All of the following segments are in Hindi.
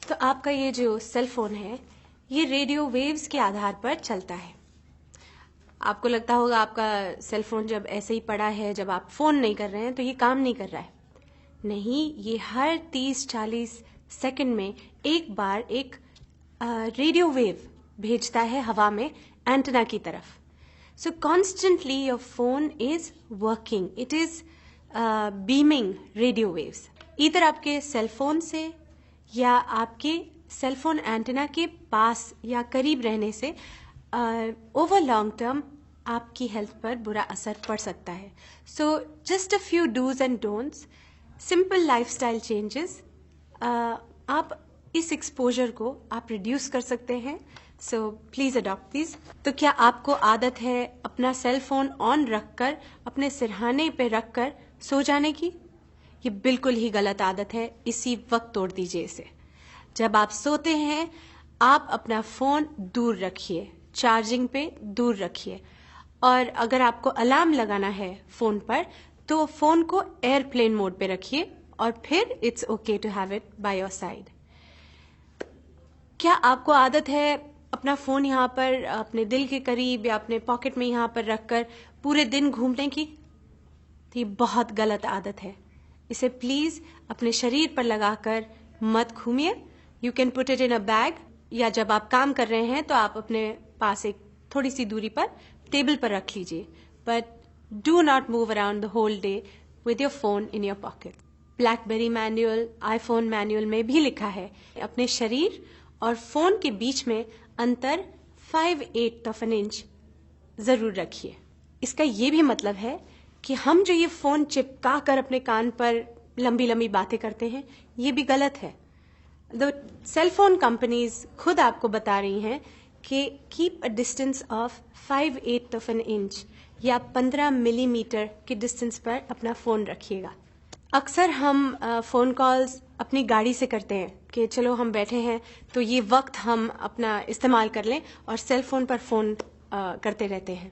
तो आपका ये जो सेल फोन है ये रेडियो वेव्स के आधार पर चलता है। आपको लगता होगा आपका सेल फोन जब ऐसे ही पड़ा है, जब आप फोन नहीं कर रहे हैं तो ये काम नहीं कर रहा है। नहीं, ये हर 30-40 सेकंड में एक बार एक रेडियो वेव भेजता है हवा में एंटेना की तरफ। सो constantly your phone is working, it is beaming radio waves, इधर आपके सेल फोन से या आपके सेल फोन एंटेना के पास या करीब रहने से ओवर लॉन्ग टर्म आपकी हेल्थ पर बुरा असर पड़ सकता है। So just a few dos and don'ts, simple lifestyle changes, आप इस एक्सपोजर को आप रिड्यूस कर सकते हैं। So please adopt this. तो क्या आपको आदत है अपना सेल फोन ऑन रखकर अपने सिरहाने पे रखकर सो जाने की? ये बिल्कुल ही गलत आदत है, इसी वक्त तोड़ दीजिए इसे। जब आप सोते हैं आप अपना फोन दूर रखिए, चार्जिंग पे दूर रखिए, और अगर आपको अलार्म लगाना है फोन पर तो फोन को एयरप्लेन मोड पे रखिए और फिर it's okay to have it by your side. क्या आपको आदत है अपना फोन यहाँ पर अपने दिल के करीब या अपने पॉकेट में यहाँ पर रखकर पूरे दिन घूमने की? तो ये बहुत गलत आदत है, इसे प्लीज अपने शरीर पर लगाकर मत घूमिए। You can put it in a bag, या जब आप काम कर रहे हैं तो आप अपने पास एक थोड़ी सी दूरी पर टेबल पर रख लीजिए, but do not move around the whole day with your phone in your pocket. BlackBerry manual, iPhone manual में भी लिखा है अपने शरीर और फोन के बीच में अंतर 5/8 इंच जरूर रखिए। इसका ये भी मतलब है कि हम जो ये फोन चिपका कर अपने कान पर लंबी लंबी बातें करते हैं ये भी गलत है। द सेल फोन कंपनीज खुद आपको बता रही हैं कि keep a distance of 5/8 inch या 15 मिलीमीटर के डिस्टेंस पर अपना फोन रखिएगा। अक्सर हम फोन कॉल्स अपनी गाड़ी से करते हैं कि चलो हम बैठे हैं तो ये वक्त हम अपना इस्तेमाल कर लें और सेल फोन पर फोन करते रहते हैं।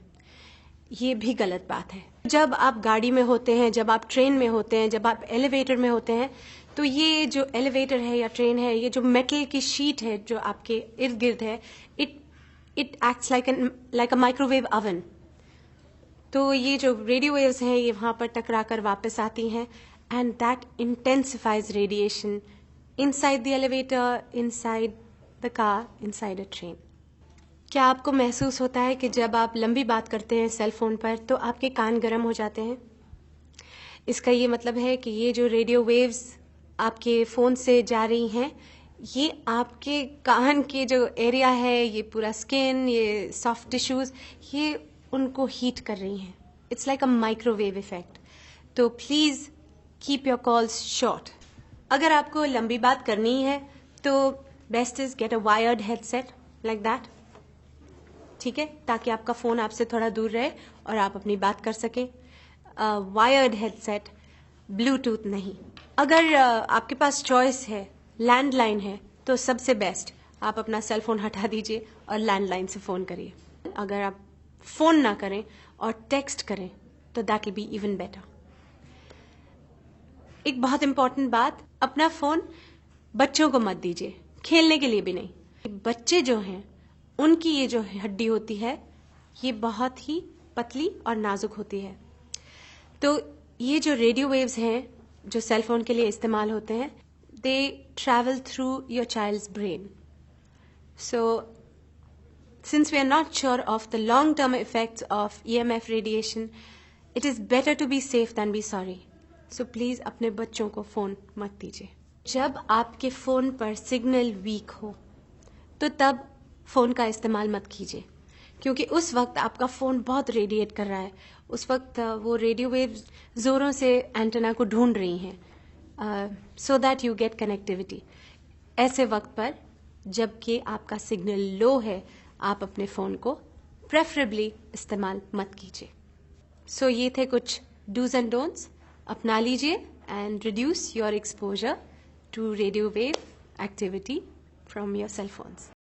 ये भी गलत बात है। जब आप गाड़ी में होते हैं, जब आप ट्रेन में होते हैं, जब आप एलिवेटर में होते हैं, तो ये जो एलिवेटर है या ट्रेन है, ये जो मेटल की शीट है जो आपके इर्द गिर्द है, it acts like a microwave oven. तो ये जो रेडियो वेव्स हैं ये वहां पर टकरा कर वापस आती हैं and that intensifies radiation inside the elevator, inside the car, inside a train. क्या आपको महसूस होता है कि जब आप लंबी बात करते हैं सेल फोन पर तो आपके कान गर्म हो जाते हैं? इसका ये मतलब है कि ये जो रेडियो वेव्स आपके फोन से जा रही हैं ये आपके कान के जो एरिया है, ये पूरा स्किन, ये सॉफ्ट टिश्यूज, ये उनको हीट कर रही हैं। It's like a microwave effect. तो please keep your calls short. अगर आपको लंबी बात करनी है तो best is get a wired headset like that, ठीक है, ताकि आपका फोन आपसे थोड़ा दूर रहे और आप अपनी बात कर सकें। वायर्ड हेडसेट, ब्लूटूथ नहीं। अगर आपके पास चॉइस है, लैंडलाइन है, तो सबसे बेस्ट आप अपना सेल फोन हटा दीजिए और लैंडलाइन से फोन करिए। अगर आप फोन ना करें और टेक्स्ट करें तो that will be even better. एक बहुत इंपॉर्टेंट बात, अपना फोन बच्चों को मत दीजिए, खेलने के लिए भी नहीं। बच्चे जो हैं उनकी ये जो हड्डी होती है ये बहुत ही पतली और नाजुक होती है। तो ये जो रेडियो वेव्स हैं जो सेल फोन के लिए इस्तेमाल होते हैं, they travel through your child's brain. So since we are not sure of the long term effects of EMF radiation, it is better to be safe than be sorry. So please अपने बच्चों को फोन मत दीजिए। जब आपके फोन पर सिग्नल वीक हो तो तब फोन का इस्तेमाल मत कीजिए, क्योंकि उस वक्त आपका फोन बहुत रेडिएट कर रहा है। उस वक्त वो रेडियो वेव जोरों से एंटेना को ढूंढ रही हैं so that you get connectivity. ऐसे वक्त पर जबकि आपका सिग्नल लो है आप अपने फोन को प्रेफरेबली इस्तेमाल मत कीजिए। सो ये थे कुछ डूज एंड डोंट्स, अपना लीजिए and reduce your exposure to radio wave activity from your cell phones.